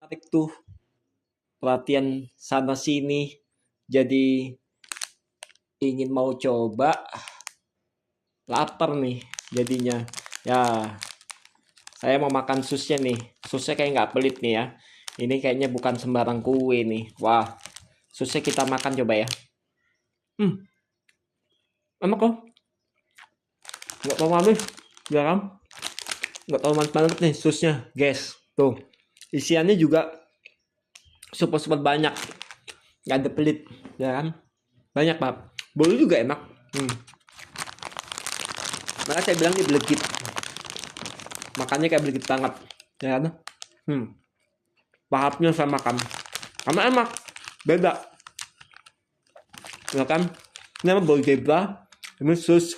tarik tuh perhatian sana sini, jadi ingin mau coba, lapar nih jadinya. Ya, saya mau makan susnya nih. Susnya kayak nggak pelit nih ya. Ini kayaknya bukan sembarang kue nih. Wah, susnya kita makan coba ya. Enak loh. Nggak tahu habis. Garam. Nggak tahu manis banget nih susnya, guys. Tuh, isiannya juga super banyak. Nggak ada pelit, ya kan? Banyak banget. Bolu juga enak. Maka saya bilang ini belegit. Makannya kayak belegit banget, ya kan? Lahapnya saya makan. Karena enak. Beda. Ya kan? Ini namanya bolu zebra. Ini sus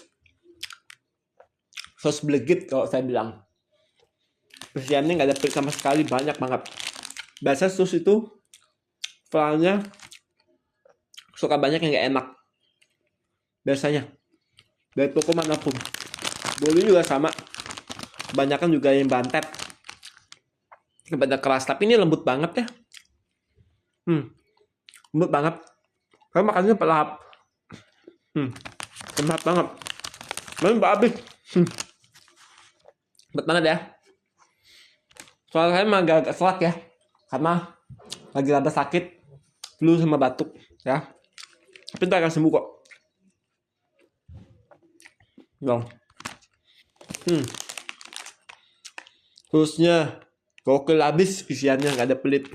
belegit kalau saya bilang. Isiannya nggak ada pelit sama sekali, banyak banget. Biasa sus itu soalnya suka banyak yang nggak enak. Biasanya dari toko manapun. Bolu juga sama. Kebanyakan juga yang bantet. Kebanyakan keras, tapi ini lembut banget ya. Lembut banget. Saya makannya pelahap. Lembut banget. Tapi mbak habis. Lembut banget ya. Soalnya saya emang agak selak ya. Karena lagi rada sakit. Flu sama batuk ya. Tapi ntar akan sembuh kok. Dong. Terusnya gokil habis isiannya, nggak ada pelit.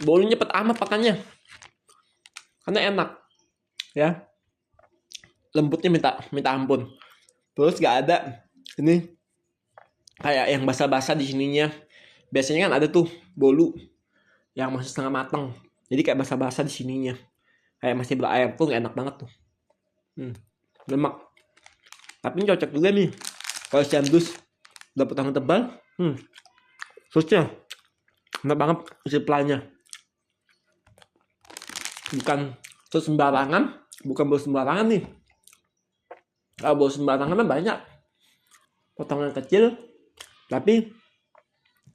Bolunya cepet amat makannya. Karena enak. Ya. Lembutnya minta ampun. Terus nggak ada ini kayak yang basah-basah di sininya. Biasanya kan ada tuh bolu yang masih setengah matang. Jadi kayak basah-basah di sininya. Kayak masih berair tuh, nggak enak banget tuh. Lemak. Tapi ini cocok juga nih. Kalau siang dus udah potongan tebal. Susnya enak banget isi pelanya. Bukan sus sembarangan. Bukan bolu sembarangan nih. Kalau bolu sembarangan kan banyak. Potongan kecil. Tapi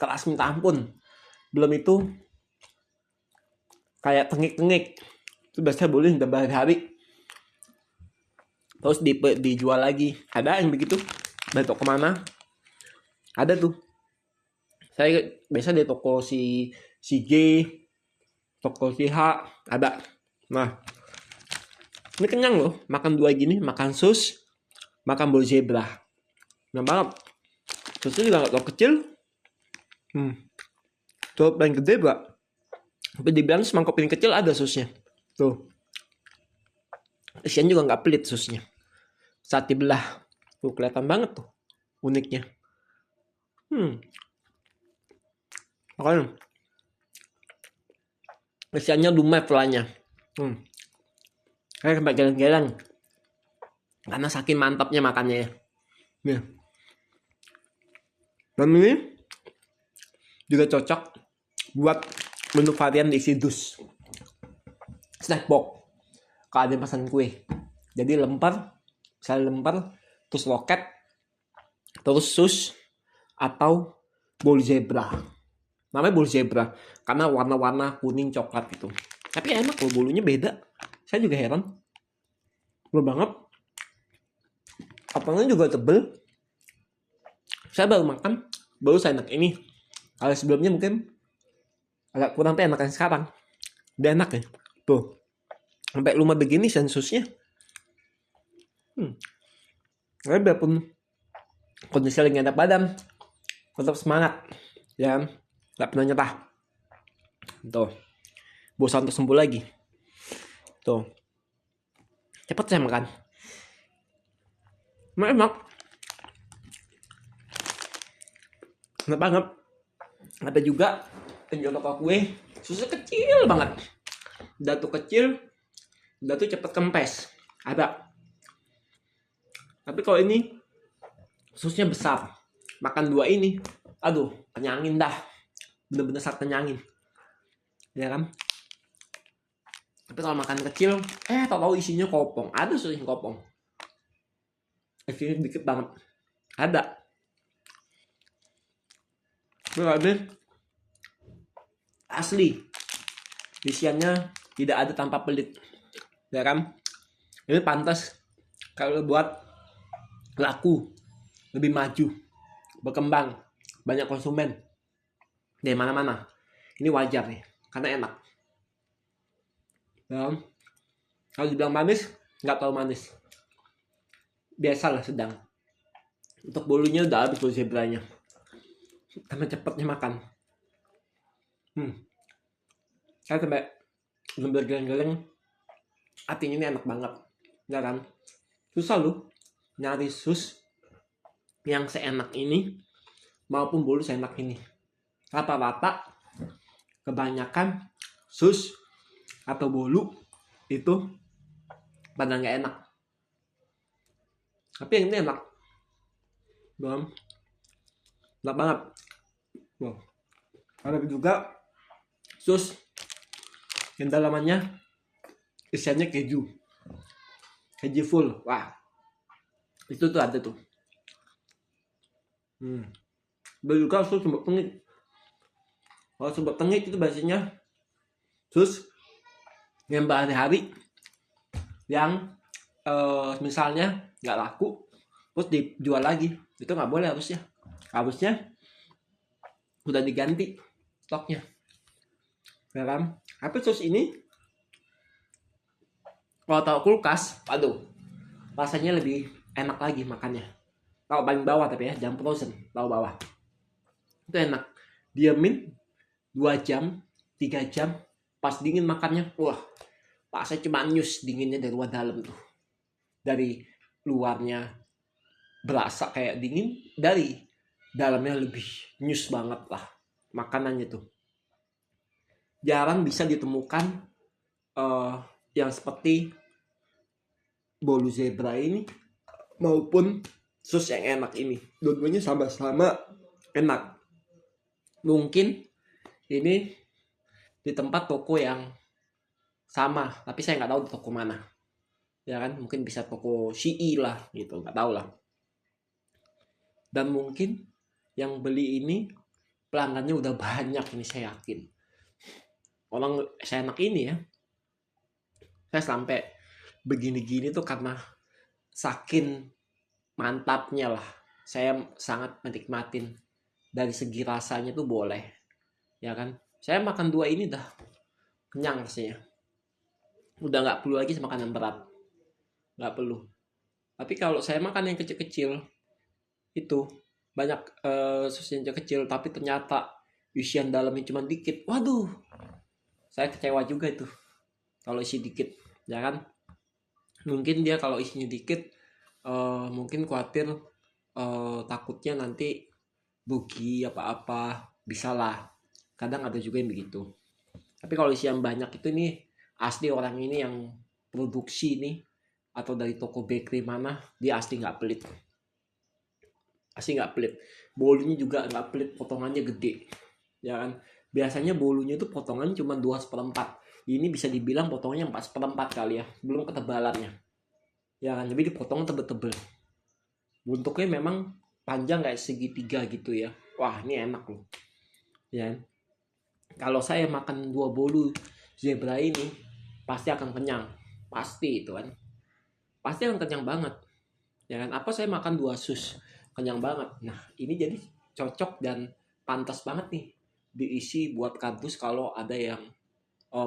keras minta ampun. Belum itu kayak tengik-tengik. Itu biasanya boleh udah berhari-hari. Terus dijual lagi. Ada yang begitu. Dari toko mana? Ada tuh. Saya biasa di toko si G, toko si H, ada. Nah, ini kenyang loh. Makan dua gini, makan sus, makan bolu zebra. Enak banget. Susnya juga nggak terlalu kecil. Tuh paling gede gak? Tapi dibilang semangkok piring kecil ada susnya. Tuh. Isian juga nggak pelit susnya. Saat dibelah. Tuh kelihatan banget tuh uniknya. Makanya isiannya lumer pelanya. Kayak sampai geleng-geleng. Karena saking mantapnya makannya ya. Nih. Dan ini juga cocok buat menu varian diisi dus. Snack box. Kalau ada yang pesan kue. Jadi lemper, misalnya lemper, terus loket, terus sus, atau bolu zebra. Namanya bolu zebra karena warna-warna kuning coklat gitu. Tapi enak loh, bolunya beda. Saya juga heran. Tebel banget. Apanya juga tebel. Saya baru makan, baru saya enak ini. Kalau sebelumnya mungkin agak kurang, tapi enakan sekarang. Udah enak ya. Tuh. Sampai lumer begini sensusnya. Tapi biarpun kondisi lagi enak badan, tetap semangat. Ya, nggak pernah nyerah. Tuh. Bosan untuk sembuh lagi. Tuh. Cepet saya makan. Enak. Enak banget. Ada juga penjual toko kue, susnya kecil banget. Datu kecil, datu cepet kempes. Ada. Tapi kalau ini susnya besar. Makan dua ini, aduh, kenyangin dah. Bener-bener sangat kenyangin. Ya kan? Tapi kalau makan kecil, tahu isinya kopong. Ada susnya kopong. Isinya dikit banget. Ada. Tapi habis asli. Isiannya tidak ada tanpa pelit, ya kan? Ini pantas kalau buat laku, lebih maju, berkembang, banyak konsumen dari mana-mana. Ini wajar nih, karena enak. Ya, kalau dibilang manis, nggak terlalu manis, biasalah, sedang. Untuk bolunya udah habis tuh zebranya, karena cepetnya makan. Saya sampai belum bergeleng-geleng, artinya ini enak banget, ya kan? Susah loh nyari sus yang seenak ini maupun bolu seenak ini. Rata-rata kebanyakan sus atau bolu itu pada nggak enak, tapi yang ini enak, belum enak banget. Wow. Ada juga sus yang dalamannya isiannya keju full. Wah, itu tuh ada tuh. Ada juga sus sumber tengik. Kalau sumber tengik itu biasanya sus yang berhari-hari, yang misalnya nggak laku terus dijual lagi, itu nggak boleh. Harusnya udah diganti stoknya, ya kan? Tapi sus ini kalau taruh kulkas, aduh, rasanya lebih enak lagi makannya. Taruh paling bawah tapi ya, jangan frozen, taruh bawah. Itu enak. Diamin 2 jam, 3 jam, pas dingin makannya, wah, rasanya cuma nyus dinginnya dari luar dalam tuh. Dari luarnya berasa kayak dingin, dari dalamnya lebih nyus banget lah makanannya tuh. Jarang bisa ditemukan yang seperti bolu zebra ini maupun sus yang enak ini. Dua-duanya sama-sama enak. Mungkin ini di tempat toko yang sama, tapi saya nggak tahu di toko mana, ya kan? Mungkin bisa toko CI lah gitu, nggak tahu lah. Dan mungkin yang beli ini pelanggannya udah banyak, ini saya yakin. Orang seenak ini ya, saya sampai begini-gini tuh karena saking mantapnya lah. Saya sangat menikmatin. Dari segi rasanya tuh boleh, ya kan? Saya makan 2 ini dah kenyang rasanya. Udah nggak perlu lagi makan yang berat, nggak perlu. Tapi kalau saya makan yang kecil-kecil itu banyak susnya kecil, tapi ternyata isian dalamnya cuma dikit. Waduh, saya kecewa juga itu kalau isi dikit, ya kan? Mungkin dia kalau isinya dikit mungkin khawatir takutnya nanti rugi apa-apa, bisa lah. Kadang ada juga yang begitu. Tapi kalau isian banyak itu nih, asli orang ini yang produksi nih atau dari toko bakery mana, dia asli nggak pelit. Asli nggak pelit. Bolunya juga nggak pelit, potongannya gede, ya kan? Biasanya bolunya itu potongan cuma 2/4. Ini bisa dibilang potongannya 4/4 kali ya, belum ketebalannya, ya kan? Jadi dipotong tebel-tebel. Bentuknya memang panjang kayak segitiga gitu ya. Wah, ini enak loh, ya. Kalau saya makan 2 bolu zebra ini pasti akan kenyang, pasti itu kan, pasti akan kenyang banget, ya kan? Apa saya makan 2 sus kenyang banget. Nah, ini jadi cocok dan pantas banget nih diisi buat kardus kalau ada yang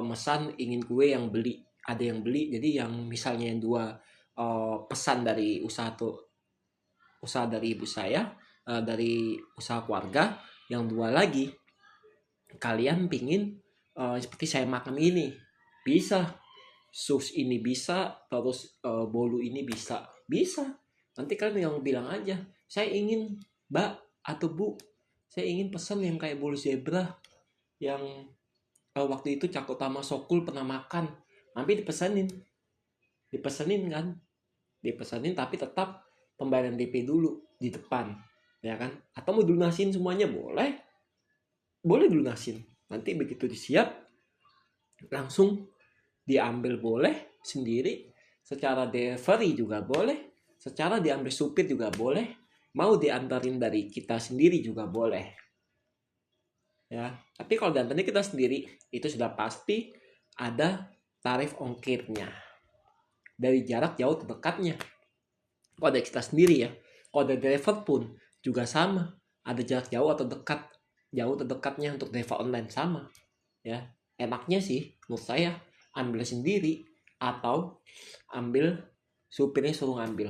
mesan ingin kue yang beli, ada yang beli. Jadi yang misalnya yang 2 pesan dari usaha dari ibu saya, dari usaha keluarga, yang 2 lagi kalian pingin seperti saya makan ini, bisa. Sus ini bisa, terus bolu ini bisa. Nanti kalian yang bilang aja, saya ingin mbak atau bu, saya ingin pesan yang kayak bolu zebra yang waktu itu Cak Utama Sokul pernah makan. Nanti dipesenin kan, tapi tetap pembayaran DP dulu di depan, ya kan? Atau mau dilunasin semuanya boleh dilunasin. Nanti begitu disiap langsung diambil boleh sendiri, secara delivery juga boleh, secara diambil supir juga boleh, mau diantarin dari kita sendiri juga boleh. ya. Tapi kalau diantarnya kita sendiri itu sudah pasti ada tarif ongkirnya dari jarak jauh terdekatnya. Kalau ada kita sendiri ya, kalau ada driver pun juga sama, ada jarak jauh atau dekat, jauh terdekatnya untuk driver online sama ya. Enaknya sih menurut saya ambil sendiri atau ambil supirnya suruh ngambil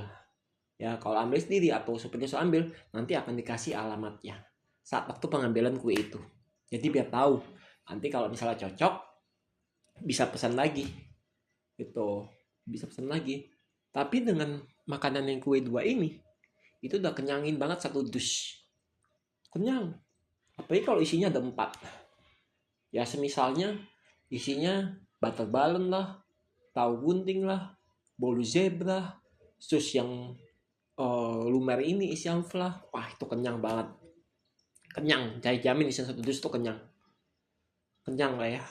ya. Kalau ambil sendiri atau supirnya suruh ambil, nanti akan dikasih alamatnya saat waktu pengambilan kue itu. Jadi biar tahu, nanti kalau misalnya cocok bisa pesan lagi gitu, bisa pesan lagi. Tapi dengan makanan yang kue dua ini itu udah kenyangin banget satu dus, kenyang. Apalagi kalau isinya ada 4 ya, semisalnya isinya butter balon lah, tahu gunting lah, bolu zebra, sus yang lumer ini isi amflah. Wah itu kenyang banget, kenyang, saya jamin isi satu dus itu kenyang, kenyang lah ya.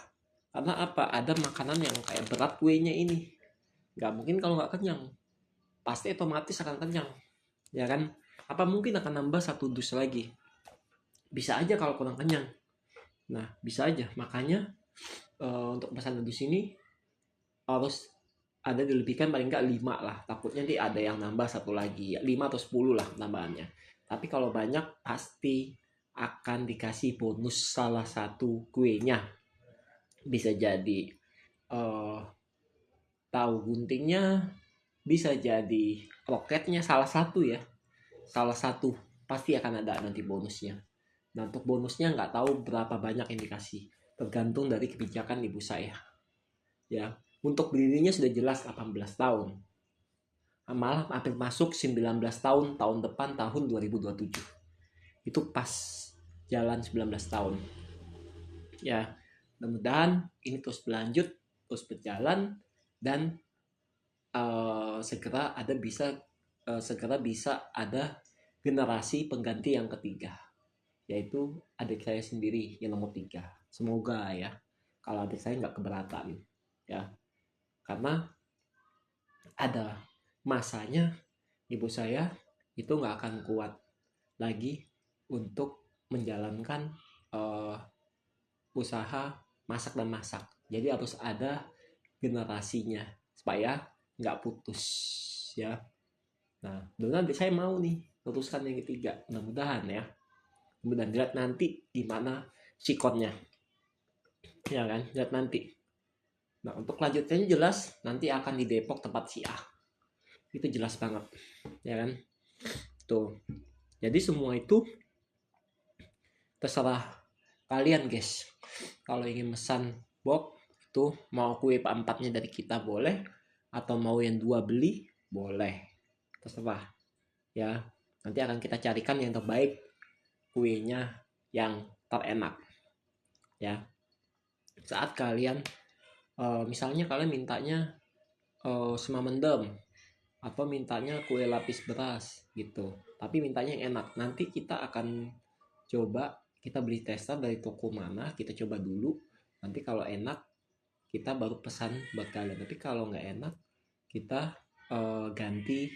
Karena apa, ada makanan yang kayak berat kuenya ini, nggak mungkin kalau nggak kenyang, pasti otomatis akan kenyang ya kan. Apa mungkin akan nambah satu dus lagi? Bisa aja kalau kurang kenyang. Nah bisa aja, makanya untuk pesan dus ini harus ada dilebihkan paling nggak 5 lah, takutnya nanti ada yang nambah satu lagi ya, 5 atau 10 lah tambahannya. Tapi kalau banyak pasti akan dikasih bonus salah satu kuenya. Bisa jadi tahu guntingnya, bisa jadi roketnya, salah satu ya, salah satu pasti akan ada nanti bonusnya. Nah untuk bonusnya nggak tahu berapa banyak yang dikasih, tergantung dari kebijakan ibu saya ya. Untuk berdirinya sudah jelas 18 tahun, malah hampir masuk 19 tahun, tahun depan tahun 2027 itu pas jalan 19 tahun ya. Mudah-mudahan ini terus berlanjut, terus berjalan, dan segera bisa ada generasi pengganti yang ketiga, yaitu adik saya sendiri yang nomor 3. Semoga ya, kalau adik saya nggak keberatan ya, karena ada masanya ibu saya itu nggak akan kuat lagi untuk menjalankan usaha masak dan masak. Jadi harus ada generasinya supaya nggak putus ya. Nah dengan nanti saya mau nih putuskan yang ketiga, mudah-mudahan ya, mudah-mudahan lihat nanti gimana sikonnya ya kan, lihat nanti. Nah untuk lanjutnya jelas nanti akan di Depok tempat si A, itu jelas banget ya kan tuh. Jadi semua itu terserah kalian guys. Kalau ingin pesan box itu mau kue empatnya dari kita boleh, atau mau yang 2 beli boleh, terserah ya. Nanti akan kita carikan yang terbaik, kuenya yang terenak ya. Saat kalian misalnya kalian mintanya semamendem atau mintanya kue lapis beras gitu, tapi mintanya yang enak, nanti kita akan coba, kita beli tester dari toko mana, kita coba dulu, nanti kalau enak kita baru pesan buat kalian. Tapi kalau nggak enak kita ganti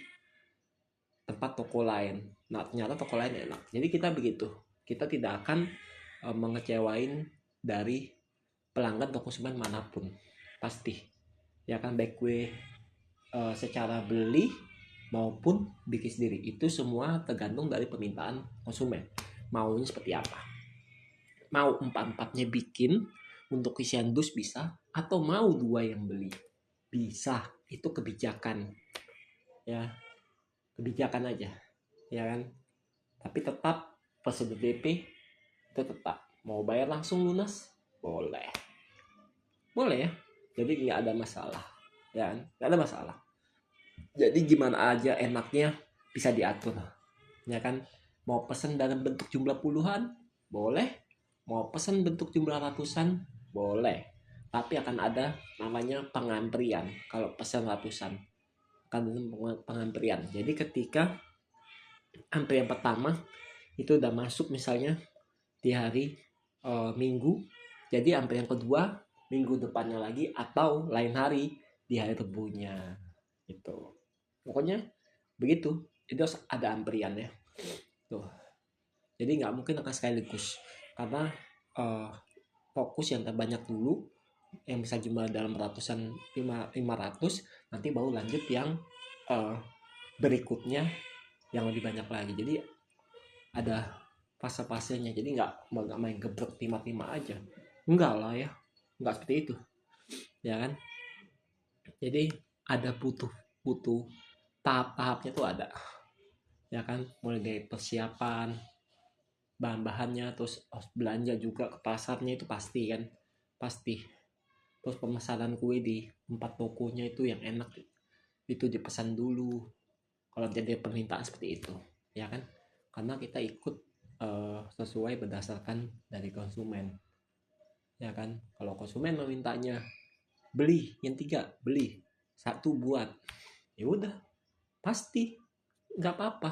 tempat toko lain. Nah ternyata toko lain enak, jadi kita begitu, kita tidak akan mengecewain dari pelanggan toko semen manapun pasti ya kan, baik kue secara beli maupun bikin sendiri, itu semua tergantung dari permintaan konsumen maunya seperti apa. Mau 4-4-nya bikin untuk isian dus bisa, atau mau 2 yang beli bisa, itu kebijakan ya, kebijakan aja ya kan. Tapi tetap prosedur DP itu tetap mau bayar langsung lunas boleh, boleh ya. Jadi nggak ada masalah ya kan, nggak ada masalah. Jadi gimana aja enaknya bisa diatur ya kan. Mau pesan dalam bentuk jumlah puluhan boleh, mau pesan bentuk jumlah ratusan boleh, tapi akan ada namanya pengantrian. Kalau pesan ratusan akan ada pengantrian. Jadi ketika antrian pertama itu udah masuk misalnya di hari Minggu, jadi antrian kedua minggu depannya lagi atau lain hari di hari Rebunya gitu. Pokoknya begitu, itu harus ada antrian ya tuh. Jadi nggak mungkin akan sekaligus, karena eh, fokus yang terbanyak dulu, yang bisa jumlah dalam ratusan 500, nanti baru lanjut yang eh, berikutnya yang lebih banyak lagi. Jadi ada fase-fasenya, jadi nggak main gebrek timah-timah aja, enggak lah ya, enggak seperti itu ya kan. Jadi ada butuh butuh tahap-tahapnya tuh ada ya kan, mulai dari persiapan bahan-bahannya, terus belanja juga ke pasarnya itu pasti kan, pasti. Terus pemesanan kue di tempat tokonya itu yang enak itu dipesan dulu kalau jadi permintaan seperti itu ya kan, karena kita ikut sesuai berdasarkan dari konsumen ya kan. Kalau konsumen memintanya beli yang 3, beli 1 buat, ya udah pasti nggak apa-apa,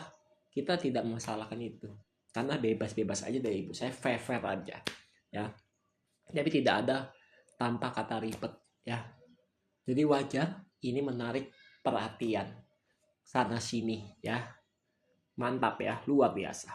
kita tidak masalahkan itu, karena bebas-bebas aja dari ibu saya, fair-fair aja ya, tapi tidak ada tanpa kata ribet ya. Jadi wajar ini menarik perhatian sana sini ya, mantap ya, luar biasa.